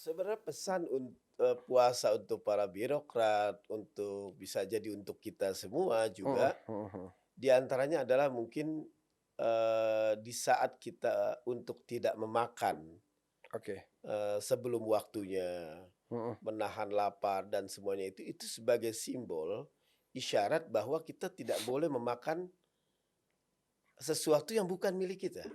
Sebenarnya pesan puasa untuk para birokrat, untuk bisa jadi untuk kita semua Mhm juga, mhm mhm. di antaranya adalah mungkin, di saat kita untuk tidak memakan, Oke. sebelum waktunya, Mhm. menahan lapar dan semuanya itu sebagai simbol, isyarat bahwa kita tidak boleh memakan sesuatu yang bukan milik kita.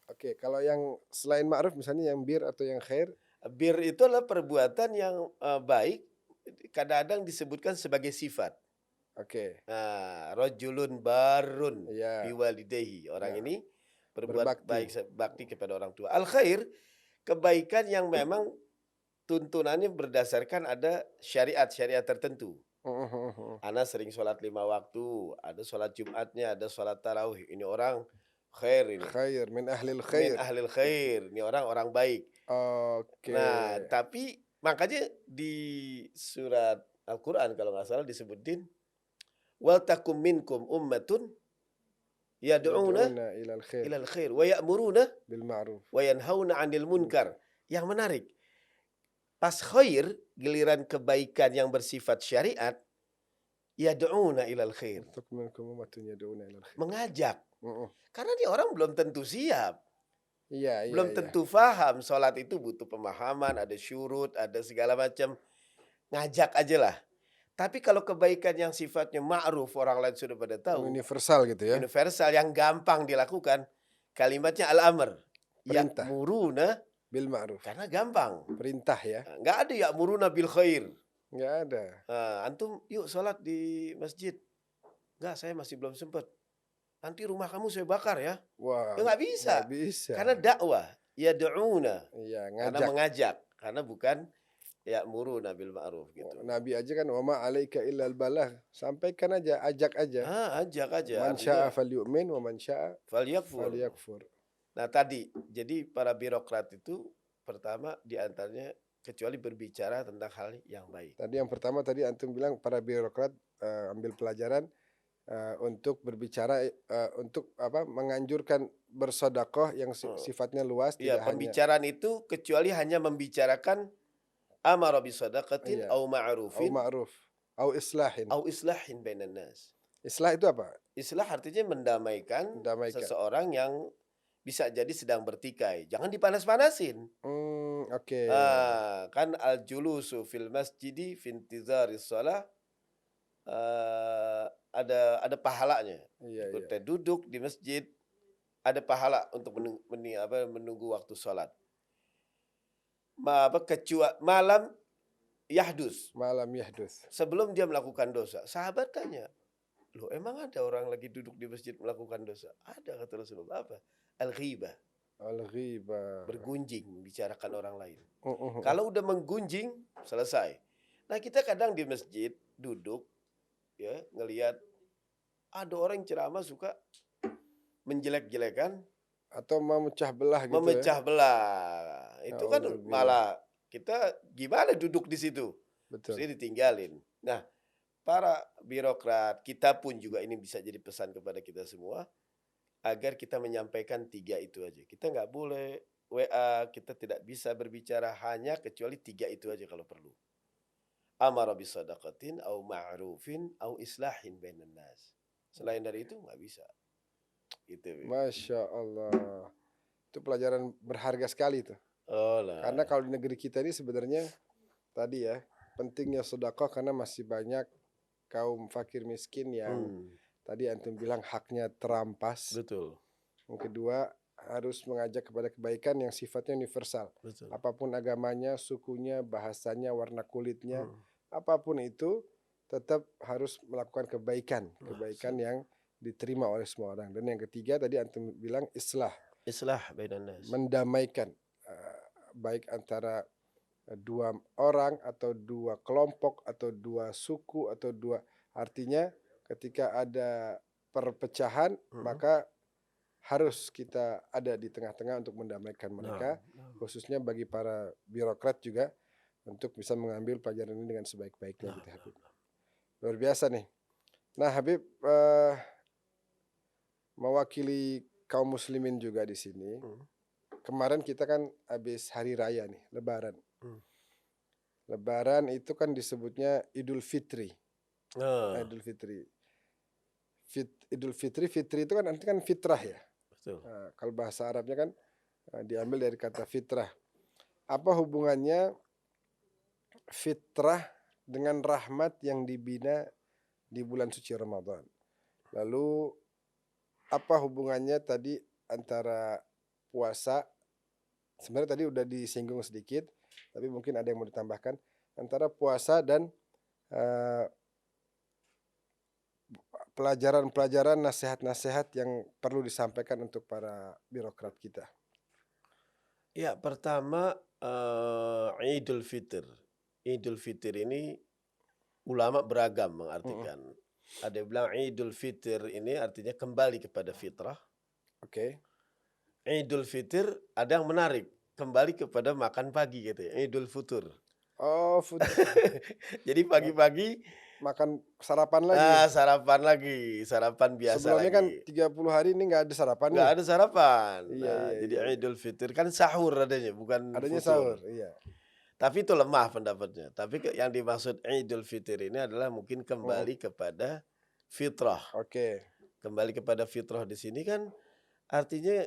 Oke, kalau yang selain ma'ruf misalnya yang bir atau yang khair? Bir itu adalah perbuatan yang, baik, kadang-kadang disebutkan sebagai sifat. Oke, Nah, rajulun barun iya, biwalidayhi, orang ya, ini berbuat berbakti. baik bakti kepada orang tua. Al khair, kebaikan yang memang tuntunannya berdasarkan ada syariat-syariat tertentu. Mhm mhm mhm. Ana sering sholat 5 waktu, ada sholat Jumatnya, ada sholat tarawih. Ini orang khair ini, Khair, min ahlil min khair. ahlil khair, ini orang orang baik. Oke. Nah, tapi makanya di surat Al-Quran kalau nggak salah disebutin, wal takum minkum ummatun yad'una Yad'una ilal khair ilal khair wa ya'muruna bil ma'ruf. wa yanhauna 'anil Munkar. munkar. Yang menarik, pas khair, giliran kebaikan yang bersifat syariat, yad'una ilal khair, Untuk minkum ummatun yad'una ilal khair. mengajak. Mhm. Karena dia orang belum tentu siap, Iya iya belum iya. tentu faham sholat itu butuh pemahaman, ada syurut, ada segala macam, ngajak aja lah. Tapi kalau kebaikan yang sifatnya ma'ruf, orang lain sudah pada tahu, Universal gitu ya, universal yang gampang dilakukan, kalimatnya al-amr, perintah ya'muruna, bil ma'ruf. karena gampang. Perintah ya, Nggak ada ya'muruna bil khair. nggak ada. "Antum yuk sholat di masjid." "Nggak, saya masih belum sempat." "Nanti rumah kamu saya bakar ya." Wah, Ya nggak bisa, nggak bisa. karena dakwah, yad'una, Iya, karena ngajak. mengajak, karena bukan ya'muruna bil ma'ruf gitu. Nabi aja kan wa ma 'alaika illal balagh, sampaikan aja, ajak aja. Ajak aja, Man artinya syaa'a falyu'min wa man syaa'a falyakfur. falyakfur. Nah tadi, jadi para birokrat itu pertama di antaranya kecuali berbicara tentang hal yang baik. Tadi yang pertama tadi antum bilang para birokrat, ambil pelajaran, untuk berbicara, untuk apa, menganjurkan bersedekah yang Heeh. sifatnya luas, Iya, tidak hanya pembicaraan itu kecuali hanya membicarakan amara bisadaqatin iya, au au ma'rufin ma'ruf, au islahin. au islahin bainan nas. Islah itu apa? Islah artinya mendamaikan Mendamaikan. seseorang yang bisa jadi sedang bertikai, jangan dipanas-panasin. Oke. Kan al-julusu fil masjidi fi intizaris shalah, ada pahalanya. Iya iya. Kita duduk di masjid, ada pahala untuk menunggu waktu sholat. Malam yahdus, Malam yahdus. sebelum dia melakukan dosa. Sahabat tanya, "Loh, emang ada orang lagi duduk di masjid melakukan dosa?" "Ada," kata Rasulullah. "Apa?" "Al-ghibah." Al-ghibah. Bergunjing, membicarakan orang lain. Mhm mhm. Kalau udah menggunjing, selesai. Nah, kita kadang di masjid duduk ya, ngelihat ada orang yang ceramah suka menjelek-jelekan, Atau memecah belah gitu ya? memecah belah. Itu kan Na'udzubillah. malah kita gimana duduk di situ? Betul. Mesti ditinggalin. Nah, para birokrat, kita pun juga ini bisa jadi pesan kepada kita semua, agar kita menyampaikan 3 itu aja. Kita nggak boleh WA, kita tidak bisa berbicara hanya kecuali 3 itu aja kalau perlu. Amara bisadaqatin au ma'rufin au islahin bainan nas. Selain dari itu nggak bisa. Gitu, Bib. Masya Allah. Itu pelajaran berharga sekali tuh. Oh Karena lah. kalau di negeri kita ini sebenarnya tadi ya, pentingnya sedekah karena masih banyak kaum fakir miskin yang Hmm, tadi antum bilang haknya terampas. betul, Yang kedua, harus mengajak kepada kebaikan yang sifatnya universal. betul. Apapun agamanya, sukunya, bahasanya, warna kulitnya, Hmm. apapun itu tetap harus melakukan kebaikan, Nah, kebaikan yang diterima oleh semua orang. Dan yang ketiga tadi antum bilang islah, islah bainan nas. mendamaikan baik antara dua orang atau dua kelompok atau dua suku atau dua artinya ketika ada perpecahan Mhm. maka harus kita ada di tengah-tengah untuk mendamaikan Naam, mereka, naam, khususnya bagi para birokrat juga untuk bisa mengambil pelajaran ini dengan sebaik-baiknya gitu naam, Habib. naam. luar biasa nih. Nah, Habib, mewakili kaum muslimin juga di sini. Mhm, Kemarin kita kan habis hari raya nih, Lebaran. mhm. Lebaran itu kan disebutnya Idul Fitri. Nah, Idul Fitri. Idul Fitri, Fitri itu kan artinya kan fitrah ya. betul. Kalau bahasa Arabnya kan diambil dari kata fitrah. Apa hubungannya fitrah dengan rahmat yang dibina di bulan suci Ramadan? Lalu apa hubungannya tadi antara puasa? Sebenarnya tadi udah disinggung sedikit, tapi mungkin ada yang mau ditambahkan antara puasa dan eh, pelajaran-pelajaran, nasihat-nasihat yang perlu disampaikan untuk para birokrat kita. Ya, pertama, Idul Fitr. Idul Fitr ini ulama beragam Mm-mm. mengartikan. Ada yang bilang Idul Fitr ini artinya kembali kepada fitrah. Oke. Idul Fitr ada yang menarik, kembali kepada makan pagi gitu ya, Idul Futur. Oh, Jadi mak- pagi-pagi makan sarapan lagi. sarapan lagi, sarapan biasa Sebelumnya kan lagi. 30 hari ini nggak ada sarapan Nggak nih. ada sarapan. Iya, Nah, iya, jadi iya, iya. Idul Fitr kan sahur adanya, bukan Adanya sahur, futur. iya. Tapi itu lemah pendapatnya. Tapi yang dimaksud Idul Fitr ini adalah mungkin Mm-mm. kembali kepada fitrah. Oke. Kembali kepada fitrah di sini kan artinya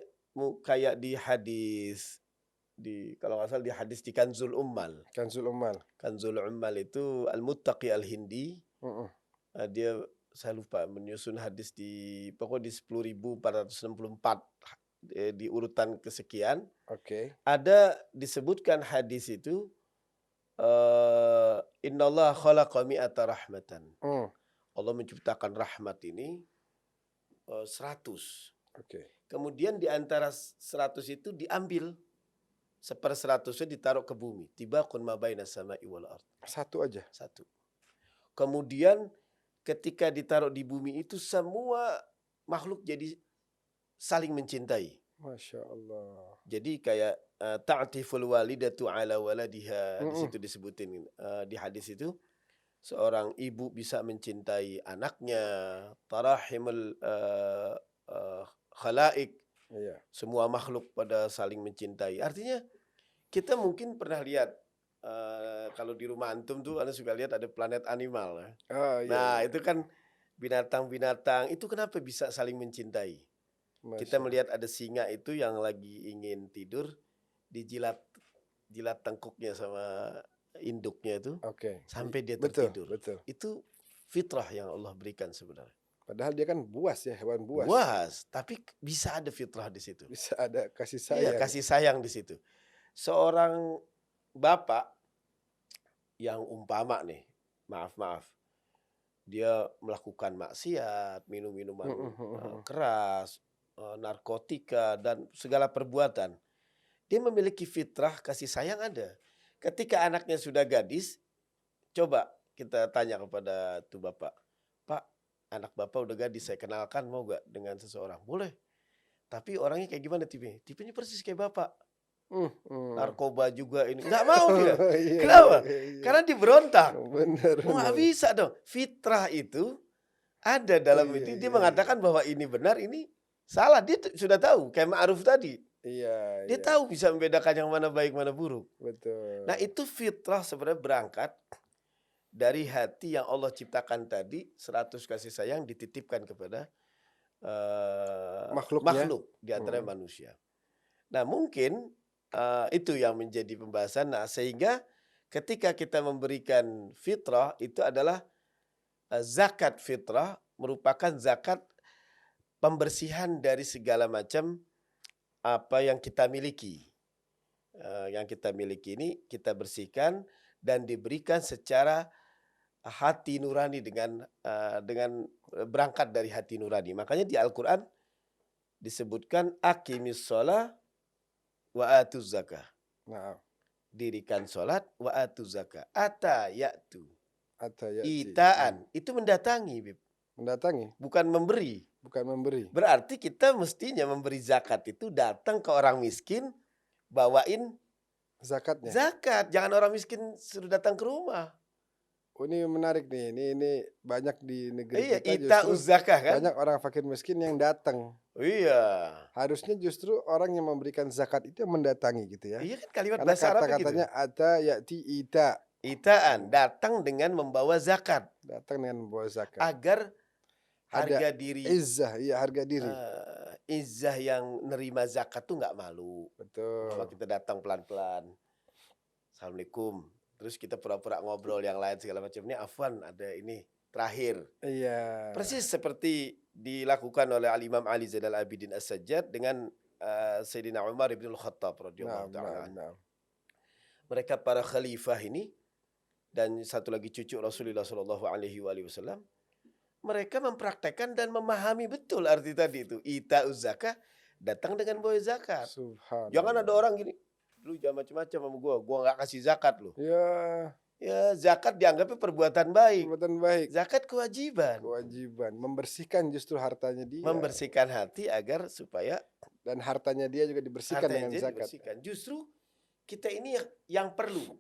kayak di hadis kalau nggak salah di hadis di Kanzul Ummal. Kanzul Ummal. Kanzul Ummal itu Al-Muttaqi Al-Hindi. Mm-mm. Dia saya lupa menyusun hadis pokoknya di 10.464 di urutan kesekian. Oke. Ada disebutkan hadis itu innallaha khalaqa mi'ata rahmatan. Mm. Allah menciptakan rahmat ini 100. Oke. Kemudian di antara 100 itu diambil 1/100-nya ditaruh ke bumi. Tibaqun ma baina sama'i wal ard. Satu aja. Satu. Kemudian ketika ditaruh di bumi itu semua makhluk jadi saling mencintai. Masya Allah. Jadi kayak ta'tiful walidatu ala waladiha, di Mm-mm. situ disebutin di hadis itu seorang ibu bisa mencintai anaknya, tarahimul khalaik, Iya. semua makhluk pada saling mencintai. Artinya kita mungkin pernah lihat kalau di rumah antum tuh Anda suka lihat ada planet animal. Oh, iya, Nah, iya. itu kan binatang-binatang itu kenapa bisa saling mencintai? Kita Masya Allah. melihat ada singa itu yang lagi ingin tidur, dijilat tengkuknya sama induknya itu Oke. sampai dia Betul, tertidur. betul. Itu fitrah yang Allah berikan sebenarnya. Padahal dia kan buas ya, hewan buas. Buas, tapi bisa ada fitrah di situ. Bisa ada kasih Iya, sayang. kasih sayang di situ. Seorang bapak yang umpama nih, maaf, dia melakukan maksiat, minum minuman keras, narkotika dan segala perbuatan. Dia memiliki fitrah kasih sayang ada. Ketika anaknya sudah gadis, coba kita tanya kepada tuh bapak, Pak, anak bapak udah gadis, saya kenalkan mau gak dengan seseorang? Boleh. Tapi orangnya kayak gimana tipenya? Tipenya persis kayak bapak. Narkoba juga ini. Nggak mau dia. Iya, Kenapa? iya, iya. Karena diberontak. Benar, Oh, nggak benar. bisa dong. Fitrah itu ada dalam Iya, itu. Dia iya, mengatakan bahwa ini benar, ini salah. Dia sudah tahu. Kayak Ma'ruf tadi. iya, Dia iya. tahu bisa membedakan yang mana baik, mana buruk. Betul. Nah, itu fitrah sebenarnya berangkat dari hati yang Allah ciptakan tadi, 100 kasih sayang dititipkan kepada Makhluknya. makhluk di antara manusia. Nah, mungkin itu yang menjadi pembahasan. Nah, sehingga ketika kita memberikan fitrah itu adalah zakat fitrah, merupakan zakat pembersihan dari segala macam apa yang kita miliki. Yang kita miliki ini kita bersihkan dan diberikan secara hati nurani dengan berangkat dari hati nurani. Makanya di Al-Quran disebutkan aqimis sholah wa atuz zakah. Nah, Dirikan sholat wa atuz zakah. Ata ya'tu. atayati. Itaan. Itu mendatangi, Bib. Mendatangi, Bukan memberi. bukan memberi. Berarti kita mestinya memberi zakat itu datang ke orang miskin, bawain Zakatnya. zakat. Jangan orang miskin suruh datang ke rumah. Oh, ini menarik nih, ini banyak di negeri Iya, kita justru ita'uz zakah kan? banyak orang fakir miskin yang datang. Iya. Harusnya justru orang yang memberikan zakat itu yang mendatangi gitu ya. Iya kan kalimat Karena bahasa Arabnya gitu. kata-katanya ata ya'ti ita, Ita'an, datang dengan membawa zakat datang dengan membawa zakat. agar Ada harga diri izzah, iya harga diri. izzah yang nerima zakat tuh nggak malu. Umpama Betul. kita datang pelan-pelan, assalamualaikum, terus kita pura-pura ngobrol yang lain segala macam. Ini afwan ada ini terakhir. Iya. Persis seperti dilakukan oleh Al Imam Ali Zainal Abidin As-Sajjad dengan Sayyidina Umar bin Al-Khattab radhiyallahu Naam, taala naam, anhu. naam. Mereka para khalifah ini dan satu lagi cucu Rasulullah Shallallahu alaihi wasallam, mereka mempraktekkan dan memahami betul arti tadi itu. Ita'uz zakah, datang dengan bawa zakat. Jangan ada Subhanallah. orang gini, lu jangan macam-macam sama gua nggak kasih zakat lu. Ya, Ya, zakat dianggapnya perbuatan baik. perbuatan baik, Zakat kewajiban. kewajiban, membersihkan justru hartanya dia Membersihkan hati agar supaya dan hartanya dia juga dibersihkan hartanya dengan dia zakat. dibersihkan. Justru kita ini yang perlu.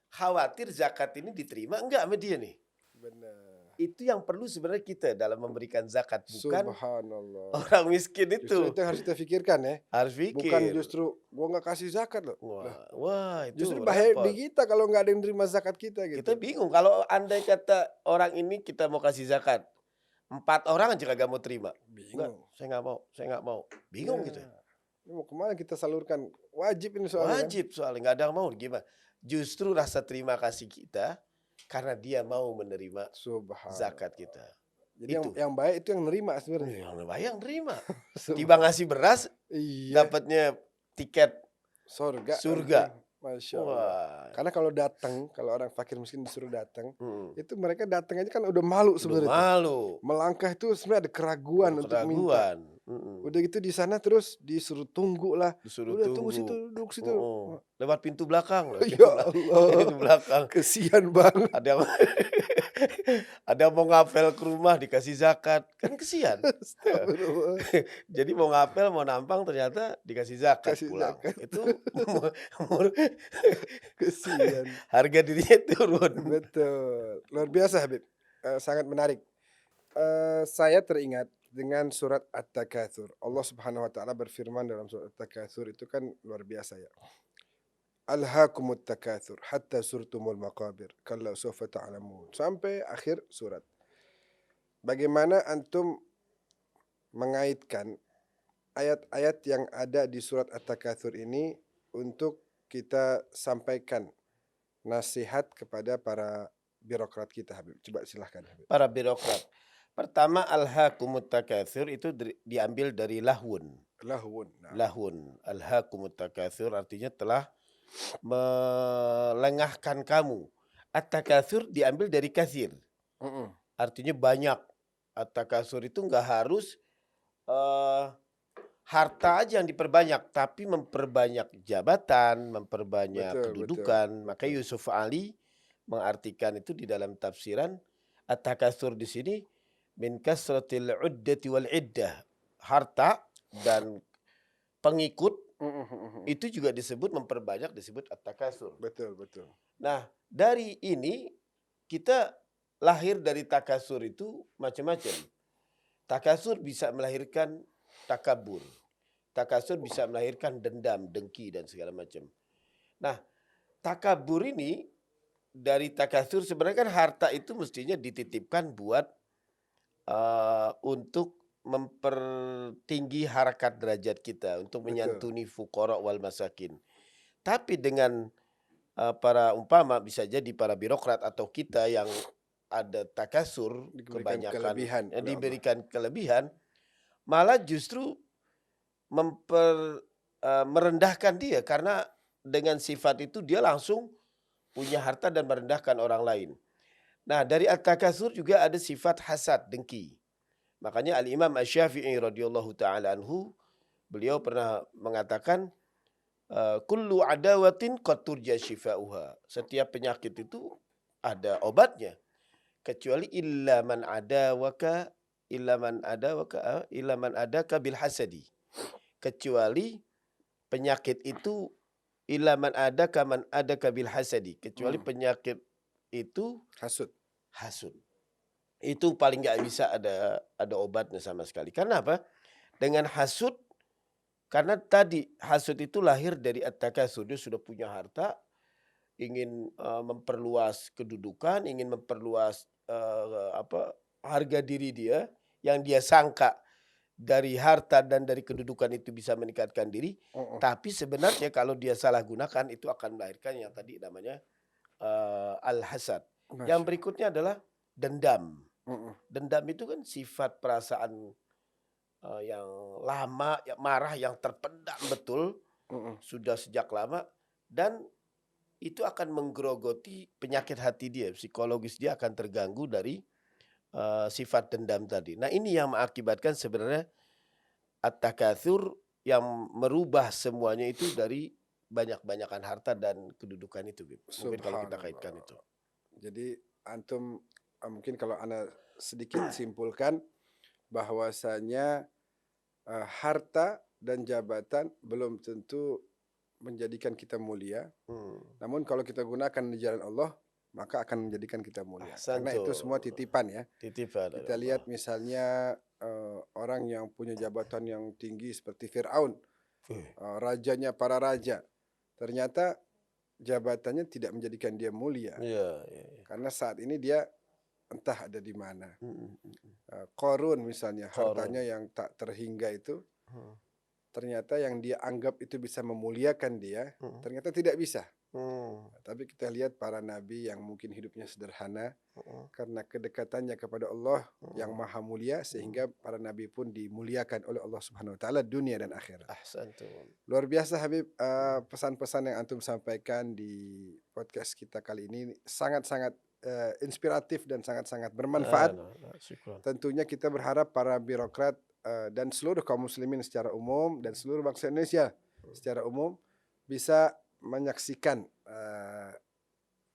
Khawatir zakat ini diterima enggak sama dia nih. Benar. Itu yang perlu sebenarnya kita dalam memberikan zakat. Bukan Subhanallah. orang miskin Justru itu. itu yang harus kita pikirkan ya. Harus Bukan pikir. justru gua nggak kasih zakat loh. Lah, Wah, itu justru bahaya repot. di kita kalau nggak ada yang terima zakat kita gitu. Kita bingung. Kalau andai kata orang ini kita mau kasih zakat, 4 orang aja kagak mau terima. Enggak, Bingung. saya nggak mau. Bingung Ya. gitu. Ini mau kemana kita salurkan? Wajib ini soalnya. Wajib soalnya nggak ada yang mau gimana. Justru rasa terima kasih kita karena dia mau menerima Subhanallah. zakat kita. Jadi Itu. yang baik itu yang nerima sebenarnya. Yang bayang terima. Subhan- Tiba ngasih beras, Iya. dapatnya tiket Surga. surga. Masya Allah. Wah. Karena kalau datang, kalau orang fakir miskin disuruh datang, Hmm. itu mereka datang aja kan udah malu Udah sebenarnya. malu. Melangkah itu sebenarnya ada keraguan untuk minta. Keraguan. Udah gitu di sana terus disuruh tunggu lah. Disuruh Udah tunggu tunggu. situ, duduk situ. Lewat pintu belakang. Ya Allah, Pintu belakang. kesian banget. Ada yang ada yang mau ngapel ke rumah dikasih zakat, kan kesian. Astagfirullah. Jadi mau ngapel mau nampang ternyata dikasih zakat Kasih pulang. zakat. Itu Kesian. harga dirinya turun. Betul. Luar biasa Habib. Sangat menarik. Saya teringat dengan surat At-Takatsur. Allah Subhanahu wa taala berfirman dalam surat At-Takatsur itu kan luar biasa ya. Alhaakumut takatsur hatta surtumul maqabir. Kalla sawfa ta'lamun. Sampai akhir surat. Bagaimana antum mengaitkan ayat-ayat yang ada di surat At-Takatsur ini untuk kita sampaikan nasihat kepada para birokrat kita, Habib. Coba silahkan, Habib. Para birokrat. Pertama alhaakumut takatsur itu diambil dari lahun. Lahun. Nah. Lahun. Alhaakumut takatsur artinya telah melengahkan kamu. At-takatsur diambil dari katsir. Artinya banyak. At-takatsur itu nggak harus harta aja yang diperbanyak, tapi memperbanyak jabatan, memperbanyak Betul, kedudukan. betul, Maka Yusuf Ali mengartikan itu di dalam tafsiran at-takatsur di sini min kasratil uddati wal iddah. Harta dan pengikut itu juga disebut memperbanyak, disebut at-takatsur. Betul, betul. Nah, dari ini kita lahir dari takatsur itu macam-macam. Takatsur bisa melahirkan takabur. Takatsur bisa melahirkan dendam, dengki dan segala macam. Nah, takabur ini dari takatsur sebenarnya kan harta itu mestinya dititipkan buat untuk mempertinggi harkat derajat kita, untuk menyantuni fuqara wal masakin. Tapi dengan para umpama bisa jadi para birokrat atau kita yang ada takasur, kebanyakan diberikan kelebihan, malah justru merendahkan dia karena dengan sifat itu dia langsung punya harta dan merendahkan orang lain. Nah, dari at-takasur juga ada sifat hasad, dengki. Makanya Al-Imam Asy-Syafi'i radhiyallahu taala anhu, beliau pernah mengatakan kullu adawatin qad turja shifauha. Setiap penyakit itu ada obatnya kecuali illa man adaka bil hasadi. Kecuali penyakit itu illa man adaka bil hasadi, kecuali penyakit itu Hasud. hasud. Itu paling nggak bisa ada obatnya sama sekali. Karena apa? Dengan hasud, karena tadi hasud itu lahir dari at-takatsur, dia sudah punya harta, ingin, memperluas kedudukan, ingin memperluas, harga diri dia, yang dia sangka dari harta dan dari kedudukan itu bisa meningkatkan diri, Mhm. tapi sebenarnya kalau dia salah gunakan itu akan melahirkan yang tadi namanya, al-hasad. Yang Masya Allah. berikutnya adalah dendam. Mhm. Dendam itu kan sifat perasaan, yang lama, yang marah, yang terpendam betul, Mhm. sudah sejak lama, dan itu akan menggerogoti penyakit hati dia, psikologis dia akan terganggu dari, sifat dendam tadi. Nah, ini yang mengakibatkan sebenarnya at-takatsur yang merubah semuanya itu dari banyak-banyakan harta dan kedudukan itu, Bib. Mungkin kalau kita kaitkan Subhanallah. itu. Jadi antum, mungkin kalau ana sedikit simpulkan bahwasanya, harta dan jabatan belum tentu menjadikan kita mulia, Hmm, namun kalau kita gunakan di jalan Allah, maka akan menjadikan kita mulia. Karena itu semua ahsantum. titipan ya. Titipan dari Kita Allah. lihat misalnya, orang yang punya jabatan yang tinggi seperti Firaun, Wih, rajanya para raja, ternyata jabatannya tidak menjadikan dia mulia, iya, iya, iya. karena saat ini dia entah ada di mana. Mhm, mhm. Qarun misalnya, Qarun. hartanya yang tak terhingga itu, Hmm, ternyata yang dia anggap itu bisa memuliakan dia, mhm, ternyata tidak bisa. hmm, Tapi kita lihat para nabi yang mungkin hidupnya sederhana, mhm, karena kedekatannya kepada Allah yang mhm, maha mulia, mhm. sehingga para nabi pun dimuliakan oleh Allah Subhanahu wa taala dunia dan akhirat. Ahsantum. Luar biasa Habib, Mhm. pesan-pesan yang antum sampaikan di podcast kita kali ini sangat-sangat, inspiratif dan sangat-sangat bermanfaat. Nah, nah, syukran. Tentunya kita berharap para birokrat, dan seluruh kaum muslimin secara umum dan seluruh bangsa Indonesia Mhm. secara umum bisa menyaksikan,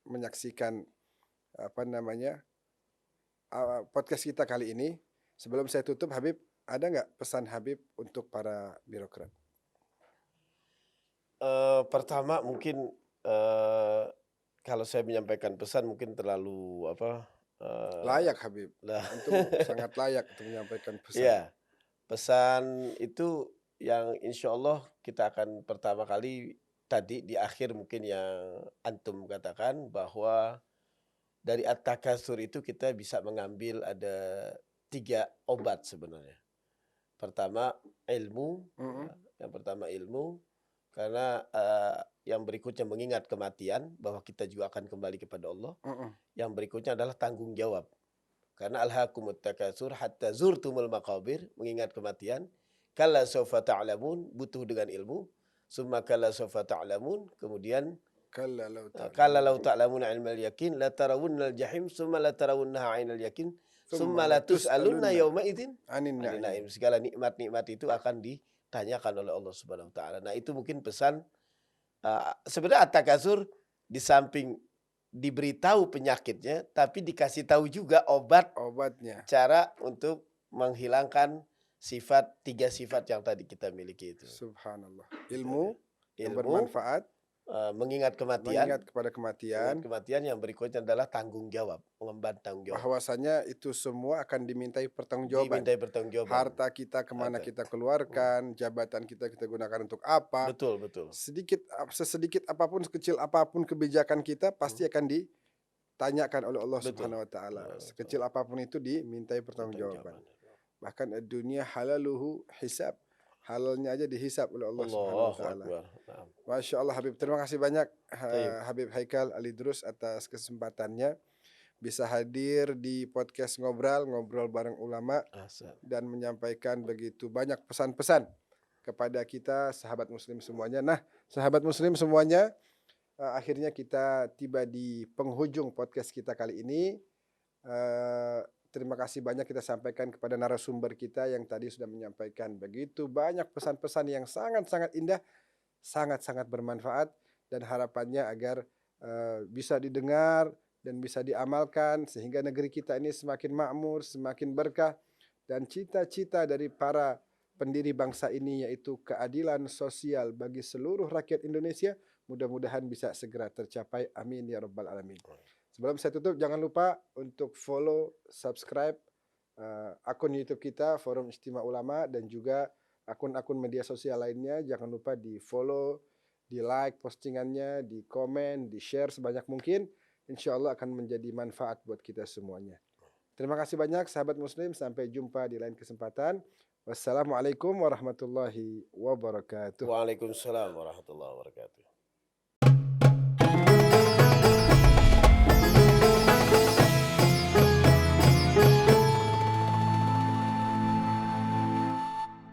menyaksikan apa namanya, podcast kita kali ini. Sebelum saya tutup Habib, ada nggak pesan Habib untuk para birokrat? Pertama mungkin, eee, kalau saya menyampaikan pesan mungkin terlalu apa, eee, Layak Habib, lah antum sangat layak untuk menyampaikan pesan. iya, pesan itu yang insya Allah kita akan pertama kali tadi di akhir mungkin yang antum katakan bahwa dari at-takatsur itu kita bisa mengambil ada 3 obat sebenarnya. Pertama ilmu, Mhm, ya, yang pertama ilmu, karena, yang berikutnya mengingat kematian, bahwa kita juga akan kembali kepada Allah. mhm. Yang berikutnya adalah tanggung jawab. Karena alhaakumut takatsur hatta zurtumul maqabir, mengingat kematian. Kalla saufa ta'lamun, butuh dengan ilmu. Summa kalla saufa ta'lamun, kemudian, Kalla law kalla ta'lamun, law ta'lamuna ilmal yakin, la tarawunnal jahim, summa la tarawunnaha 'ainal yakin, tsumma summa la tus'alunna latus'alunna yawma idzin 'anin 'anil na'im. na'im. Segala nikmat-nikmat itu akan ditanyakan oleh Allah Subhanahu wa taala. Nah, itu mungkin pesan, sebenarnya at-takatsur di samping diberitahu penyakitnya, tapi dikasih tahu juga obat, Obatnya, cara untuk menghilangkan sifat 3 sifat yang tadi kita miliki itu. subhanallah. Gitu Ilmu aja. yang Ilmu, bermanfaat, mengingat kematian, mengingat kepada mengingat kematian, kematian, yang berikutnya adalah tanggung jawab, mengemban tanggung jawab. bahwasanya itu semua akan dimintai pertanggungjawaban. Dimintai pertanggungjawaban. Harta kita kemana Harta. kita Mhm. keluarkan, jabatan kita gunakan untuk apa, Betul, betul. sesedikit apapun, sekecil apapun kebijakan kita Mhm. pasti akan ditanyakan oleh Allah Betul. Subhanahu wa taala. Betul. Sekecil apapun itu dimintai pertanggungjawaban. Pertanggungjawaban. Bahkan dunia halaluhu hisab. Halalnya aja dihisab oleh Allah Subhanahu wa Allahu taala. akbar. Naam. Masya Allah Habib, terima kasih banyak Taib. Habib Haikal Alidrus atas kesempatannya bisa hadir di podcast ngobrol bareng ulama Ahsan. dan menyampaikan begitu banyak pesan-pesan kepada kita sahabat muslim semuanya. Nah, sahabat muslim semuanya, akhirnya kita tiba di penghujung podcast kita kali ini. Eh, Terima kasih banyak kita sampaikan kepada narasumber kita yang tadi sudah menyampaikan begitu banyak pesan-pesan yang sangat-sangat indah, sangat-sangat bermanfaat, dan harapannya agar bisa didengar dan bisa diamalkan sehingga negeri kita ini semakin makmur, semakin berkah, dan cita-cita dari para pendiri bangsa ini yaitu keadilan sosial bagi seluruh rakyat Indonesia mudah-mudahan bisa segera tercapai. Amin ya rabbal alamin. Sebelum saya tutup, jangan lupa untuk follow, subscribe akun YouTube kita Forum Istimewa Ulama dan juga akun-akun media sosial lainnya. Jangan lupa di-follow, di-like postingannya, di-komen, di-share sebanyak mungkin. Insya Allah akan menjadi manfaat buat kita semuanya. Terima kasih banyak sahabat muslim. Sampai jumpa di lain kesempatan. Wassalamualaikum warahmatullahi wabarakatuh. Waalaikumsalam warahmatullahi wabarakatuh.